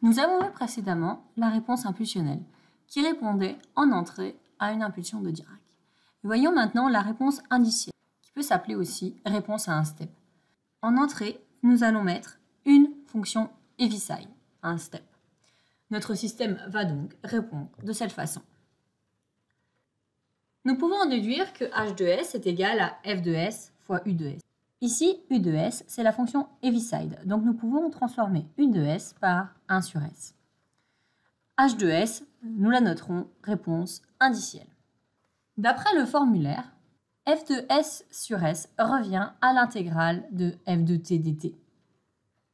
Nous avons vu précédemment la réponse impulsionnelle, qui répondait en entrée à une impulsion de Dirac. Voyons maintenant la réponse indicielle, qui peut s'appeler aussi réponse à un step. En entrée, nous allons mettre une fonction Heaviside, un step. Notre système va donc répondre de cette façon. Nous pouvons en déduire que h de s est égal à f de s fois u de s. Ici, u de s, c'est la fonction Heaviside, donc nous pouvons transformer u de s par 1 sur s. h de s, nous la noterons réponse indicielle. D'après le formulaire, f de s sur s revient à l'intégrale de f de t dt.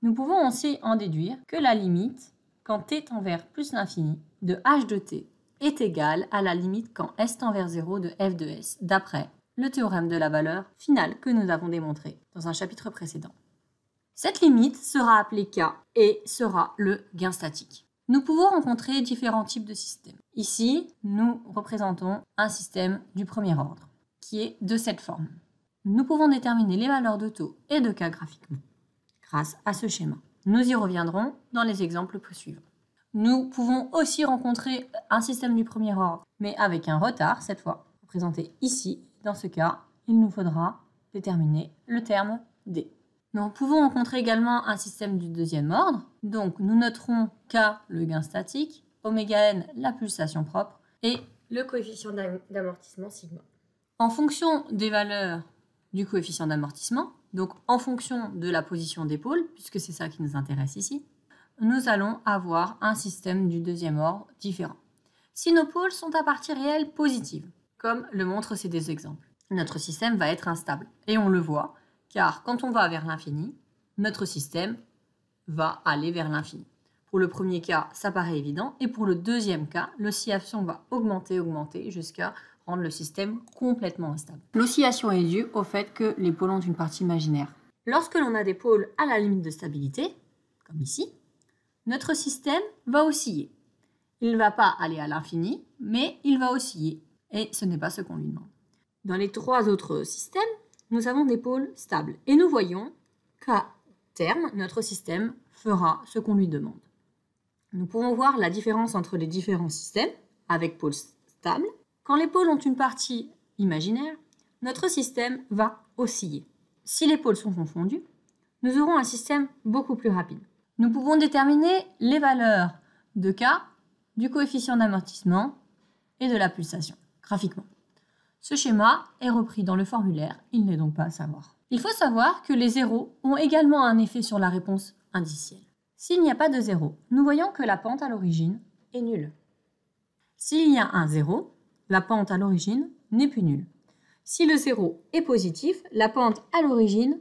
Nous pouvons aussi en déduire que la limite, quand t tend vers plus l'infini, de h de t est égale à la limite quand s tend vers 0 de f de s, d'après le théorème de la valeur finale que nous avons démontré dans un chapitre précédent. Cette limite sera appelée k et sera le gain statique. Nous pouvons rencontrer différents types de systèmes. Ici, nous représentons un système du premier ordre, qui est de cette forme. Nous pouvons déterminer les valeurs de taux et de k graphiquement, grâce à ce schéma. Nous y reviendrons dans les exemples suivants. Nous pouvons aussi rencontrer un système du premier ordre, mais avec un retard, cette fois, représenté ici. Dans ce cas, il nous faudra déterminer le terme d. Nous pouvons rencontrer également un système du deuxième ordre, donc nous noterons k, le gain statique, oméga n, la pulsation propre, et le coefficient d'amortissement sigma. En fonction des valeurs du coefficient d'amortissement, donc en fonction de la position des pôles, puisque c'est ça qui nous intéresse ici, nous allons avoir un système du deuxième ordre différent. Si nos pôles sont à partie réelle positive, comme le montrent ces deux exemples, notre système va être instable. Et on le voit, car quand on va vers l'infini, notre système va aller vers l'infini. Pour le premier cas, ça paraît évident, et pour le deuxième cas, l'oscillation va augmenter jusqu'à rendre le système complètement instable. L'oscillation est due au fait que les pôles ont une partie imaginaire. Lorsque l'on a des pôles à la limite de stabilité, comme ici, notre système va osciller. Il ne va pas aller à l'infini, mais il va osciller, et ce n'est pas ce qu'on lui demande. Dans les trois autres systèmes, nous avons des pôles stables, et nous voyons qu'à terme, notre système fera ce qu'on lui demande. Nous pouvons voir la différence entre les différents systèmes avec pôles stables. Quand les pôles ont une partie imaginaire, notre système va osciller. Si les pôles sont confondus, nous aurons un système beaucoup plus rapide. Nous pouvons déterminer les valeurs de k, du coefficient d'amortissement et de la pulsation, graphiquement. Ce schéma est repris dans le formulaire, il n'est donc pas à savoir. Il faut savoir que les zéros ont également un effet sur la réponse indicielle. S'il n'y a pas de zéro, nous voyons que la pente à l'origine est nulle. S'il y a un zéro, la pente à l'origine n'est plus nulle. Si le zéro est positif, la pente à l'origine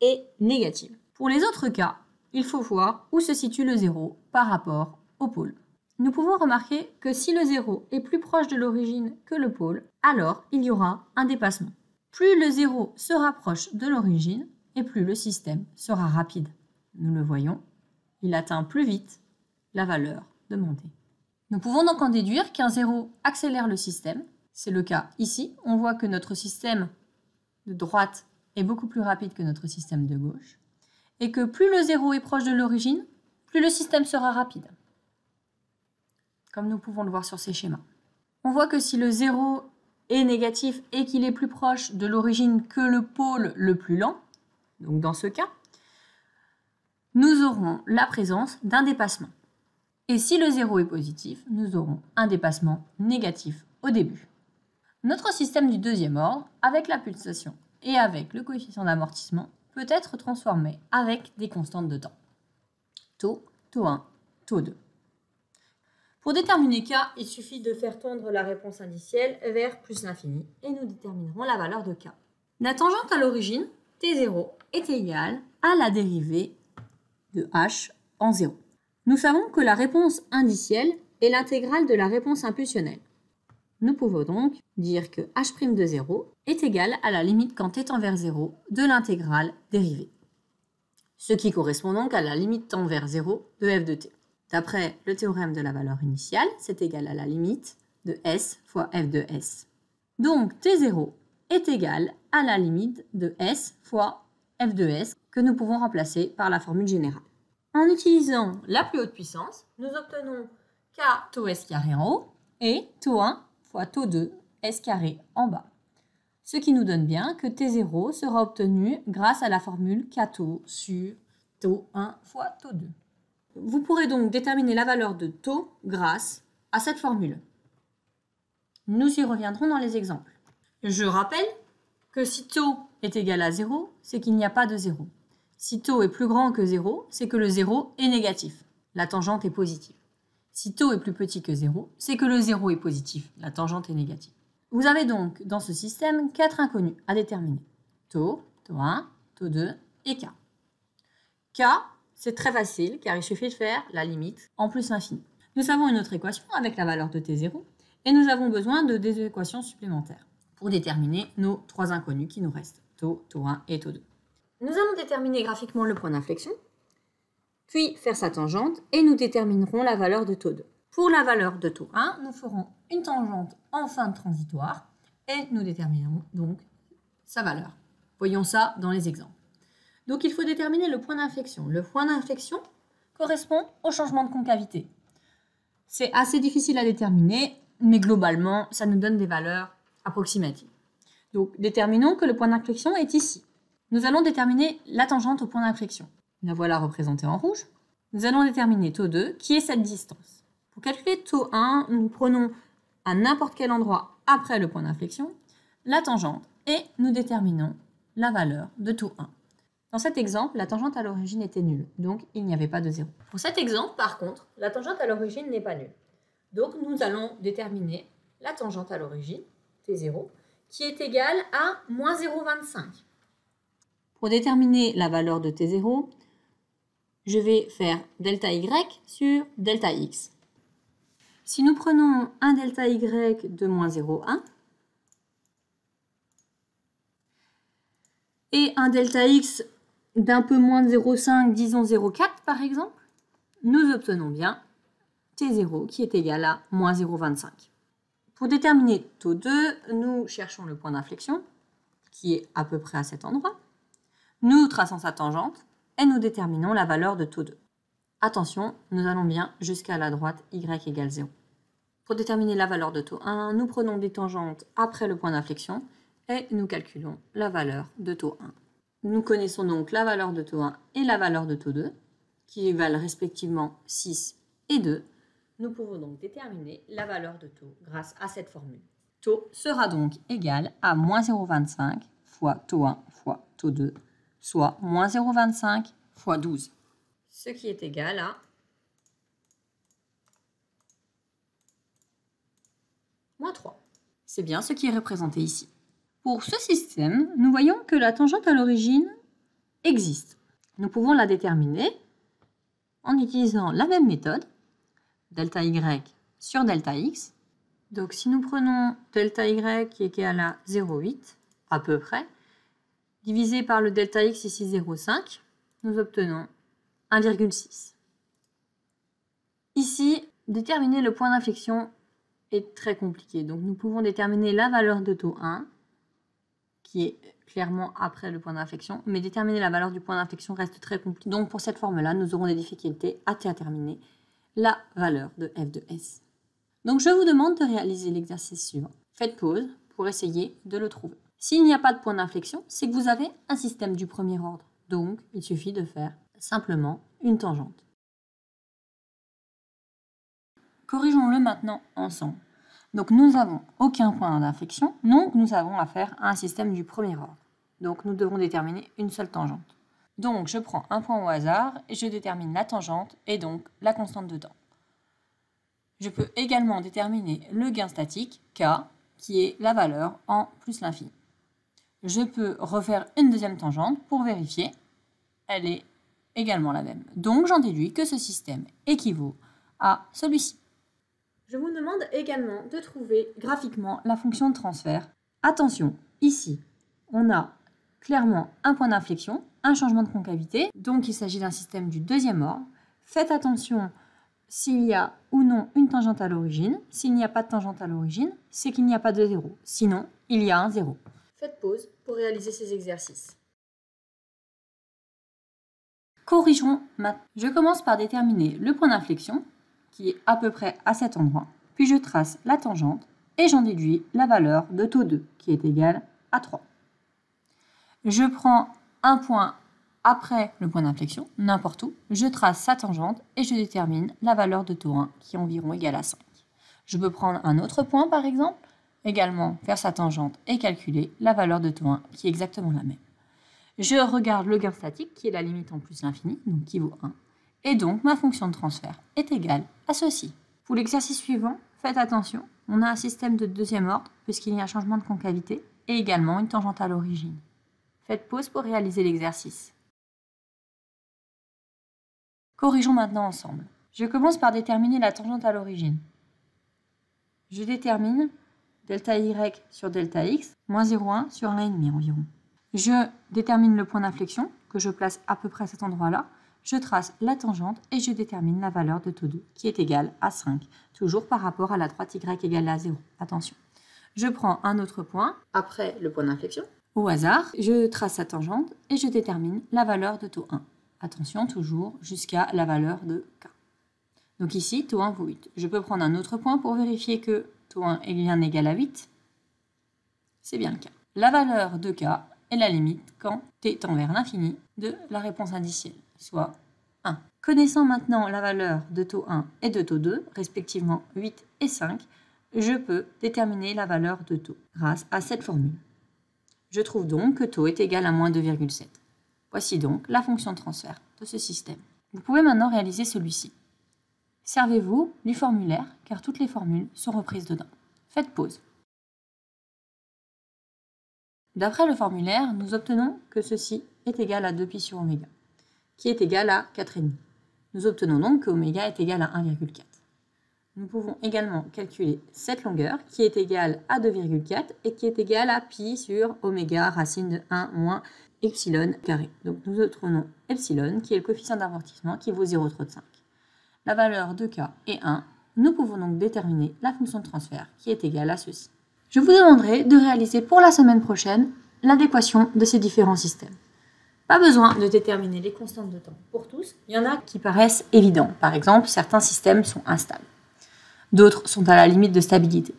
est négative. Pour les autres cas, il faut voir où se situe le zéro par rapport au pôle. Nous pouvons remarquer que si le zéro est plus proche de l'origine que le pôle, alors il y aura un dépassement. Plus le zéro se rapproche de l'origine et plus le système sera rapide. Nous le voyons, il atteint plus vite la valeur demandée. Nous pouvons donc en déduire qu'un zéro accélère le système. C'est le cas ici. On voit que notre système de droite est beaucoup plus rapide que notre système de gauche. Et que plus le zéro est proche de l'origine, plus le système sera rapide. Comme nous pouvons le voir sur ces schémas. On voit que si le zéro est négatif et qu'il est plus proche de l'origine que le pôle le plus lent, donc dans ce cas, nous aurons la présence d'un dépassement. Et si le zéro est positif, nous aurons un dépassement négatif au début. Notre système du deuxième ordre, avec la pulsation et avec le coefficient d'amortissement, peut être transformé avec des constantes de temps. Taux, taux 1, taux 2. Pour déterminer k, il suffit de faire tendre la réponse indicielle vers plus l'infini et nous déterminerons la valeur de k. La tangente à l'origine, t0, est égale à la dérivée de h en 0. Nous savons que la réponse indicielle est l'intégrale de la réponse impulsionnelle. Nous pouvons donc dire que h' de 0 est égal à la limite quand t tend vers 0 de l'intégrale dérivée. Ce qui correspond donc à la limite tend vers 0 de f de t. D'après le théorème de la valeur initiale, c'est égal à la limite de s fois f de s. Donc t0 est égal à la limite de s fois f de s que nous pouvons remplacer par la formule générale. En utilisant la plus haute puissance, nous obtenons k tau s carré en haut et tau 1 fois tau 2 s carré en bas. Ce qui nous donne bien que T0 sera obtenu grâce à la formule k tau sur tau 1 fois tau 2. Vous pourrez donc déterminer la valeur de tau grâce à cette formule. Nous y reviendrons dans les exemples. Je rappelle que si tau est égal à 0, c'est qu'il n'y a pas de 0. Si tau est plus grand que 0, c'est que le 0 est négatif. La tangente est positive. Si tau est plus petit que 0, c'est que le 0 est positif. La tangente est négative. Vous avez donc dans ce système 4 inconnus à déterminer. Tau, tau 1, tau 2 et k. K, c'est très facile car il suffit de faire la limite en plus l'infini. Nous avons une autre équation avec la valeur de T0 et nous avons besoin de deux équations supplémentaires pour déterminer nos 3 inconnus qui nous restent. Tau, tau 1 et tau 2. Nous allons déterminer graphiquement le point d'inflexion, puis faire sa tangente et nous déterminerons la valeur de tau 2. Pour la valeur de tau 1, nous ferons une tangente en fin de transitoire et nous déterminerons donc sa valeur. Voyons ça dans les exemples. Donc il faut déterminer le point d'inflexion. Le point d'inflexion correspond au changement de concavité. C'est assez difficile à déterminer, mais globalement, ça nous donne des valeurs approximatives. Donc déterminons que le point d'inflexion est ici. Nous allons déterminer la tangente au point d'inflexion. La voilà représentée en rouge. Nous allons déterminer tau 2, qui est cette distance. Pour calculer tau 1, nous prenons à n'importe quel endroit après le point d'inflexion la tangente et nous déterminons la valeur de tau 1. Dans cet exemple, la tangente à l'origine était nulle, donc il n'y avait pas de 0. Pour cet exemple, par contre, la tangente à l'origine n'est pas nulle. Donc nous allons déterminer la tangente à l'origine, T0, qui est égale à moins 0,25. Pour déterminer la valeur de T0, je vais faire delta y sur delta x. Si nous prenons un delta y de moins 0,1 et un delta x d'un peu moins de 0,5, disons 0,4 par exemple, nous obtenons bien T0 qui est égal à moins 0,25. Pour déterminer tau 2, nous cherchons le point d'inflexion qui est à peu près à cet endroit. Nous traçons sa tangente et nous déterminons la valeur de tau 2. Attention, nous allons bien jusqu'à la droite y égale 0. Pour déterminer la valeur de tau 1, nous prenons des tangentes après le point d'inflexion et nous calculons la valeur de tau 1. Nous connaissons donc la valeur de tau 1 et la valeur de tau 2, qui valent respectivement 6 et 2. Nous pouvons donc déterminer la valeur de tau grâce à cette formule. Tau sera donc égal à moins 0,25 fois tau 1 fois tau 2, soit moins 0,25 fois 12. Ce qui est égal à moins 3. C'est bien ce qui est représenté ici. Pour ce système, nous voyons que la tangente à l'origine existe. Nous pouvons la déterminer en utilisant la même méthode, delta y sur delta x. Donc si nous prenons delta y qui est égal à 0,8 à peu près, divisé par le delta x ici 0,5, nous obtenons 1,6. Ici, déterminer le point d'inflexion est très compliqué. Donc nous pouvons déterminer la valeur de tau 1, qui est clairement après le point d'inflexion, mais déterminer la valeur du point d'inflexion reste très compliqué. Donc pour cette forme-là, nous aurons des difficultés à déterminer la valeur de f de s. Donc je vous demande de réaliser l'exercice suivant. Faites pause pour essayer de le trouver. S'il n'y a pas de point d'inflexion, c'est que vous avez un système du premier ordre. Donc il suffit de faire simplement une tangente. Corrigeons-le maintenant ensemble. Donc nous n'avons aucun point d'inflexion, donc nous avons affaire à un système du premier ordre. Donc nous devons déterminer une seule tangente. Donc je prends un point au hasard et je détermine la tangente et donc la constante de temps. Je peux également déterminer le gain statique, K, qui est la valeur en plus l'infini. Je peux refaire une deuxième tangente pour vérifier, elle est également la même. Donc j'en déduis que ce système équivaut à celui-ci. Je vous demande également de trouver graphiquement la fonction de transfert. Attention, ici, on a clairement un point d'inflexion, un changement de concavité, donc il s'agit d'un système du deuxième ordre. Faites attention s'il y a ou non une tangente à l'origine. S'il n'y a pas de tangente à l'origine, c'est qu'il n'y a pas de 0. Sinon, il y a un 0. Faites pause pour réaliser ces exercices. Corrigeons maintenant. Je commence par déterminer le point d'inflexion, qui est à peu près à cet endroit, puis je trace la tangente et j'en déduis la valeur de taux 2, qui est égale à 3. Je prends un point après le point d'inflexion, n'importe où, je trace sa tangente et je détermine la valeur de taux 1, qui est environ égale à 5. Je peux prendre un autre point, par exemple, également faire sa tangente et calculer la valeur de taux 1, qui est exactement la même. Je regarde le gain statique, qui est la limite en plus l'infini, donc qui vaut 1. Et donc, ma fonction de transfert est égale à ceci. Pour l'exercice suivant, faites attention, on a un système de deuxième ordre, puisqu'il y a un changement de concavité, et également une tangente à l'origine. Faites pause pour réaliser l'exercice. Corrigeons maintenant ensemble. Je commence par déterminer la tangente à l'origine. Je détermine delta y sur delta x, moins 0,1 sur 1,5 environ. Je détermine le point d'inflexion, que je place à peu près à cet endroit-là. Je trace la tangente et je détermine la valeur de taux 2, qui est égale à 5, toujours par rapport à la droite y égale à 0. Attention. Je prends un autre point, après le point d'inflexion. Au hasard, je trace sa tangente et je détermine la valeur de taux 1. Attention, toujours jusqu'à la valeur de k. Donc ici, taux 1 vaut 8. Je peux prendre un autre point pour vérifier que taux 1 est bien égal à 8. C'est bien le cas. La valeur de k est la limite quand t tend vers l'infini de la réponse indicielle, soit 1. Connaissant maintenant la valeur de taux 1 et de taux 2, respectivement 8 et 5, je peux déterminer la valeur de taux grâce à cette formule. Je trouve donc que taux est égal à moins 2,7. Voici donc la fonction de transfert de ce système. Vous pouvez maintenant réaliser celui-ci. Servez-vous du formulaire car toutes les formules sont reprises dedans. Faites pause. D'après le formulaire, nous obtenons que ceci est égal à 2pi sur oméga, qui est égal à 4,5. Nous obtenons donc que oméga est égal à 1,4. Nous pouvons également calculer cette longueur, qui est égale à 2,4 et qui est égale à pi sur oméga racine de 1 moins epsilon carré. Donc nous obtenons epsilon, qui est le coefficient d'amortissement, qui vaut 0,35. La valeur de k est 1. Nous pouvons donc déterminer la fonction de transfert, qui est égale à ceci. Je vous demanderai de réaliser pour la semaine prochaine l'adéquation de ces différents systèmes. Pas besoin de déterminer les constantes de temps pour tous. Il y en a qui paraissent évidents. Par exemple, certains systèmes sont instables. D'autres sont à la limite de stabilité.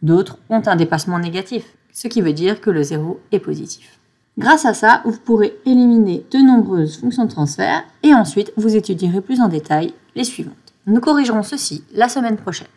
D'autres ont un dépassement négatif, ce qui veut dire que le zéro est positif. Grâce à ça, vous pourrez éliminer de nombreuses fonctions de transfert et ensuite vous étudierez plus en détail les suivantes. Nous corrigerons ceci la semaine prochaine.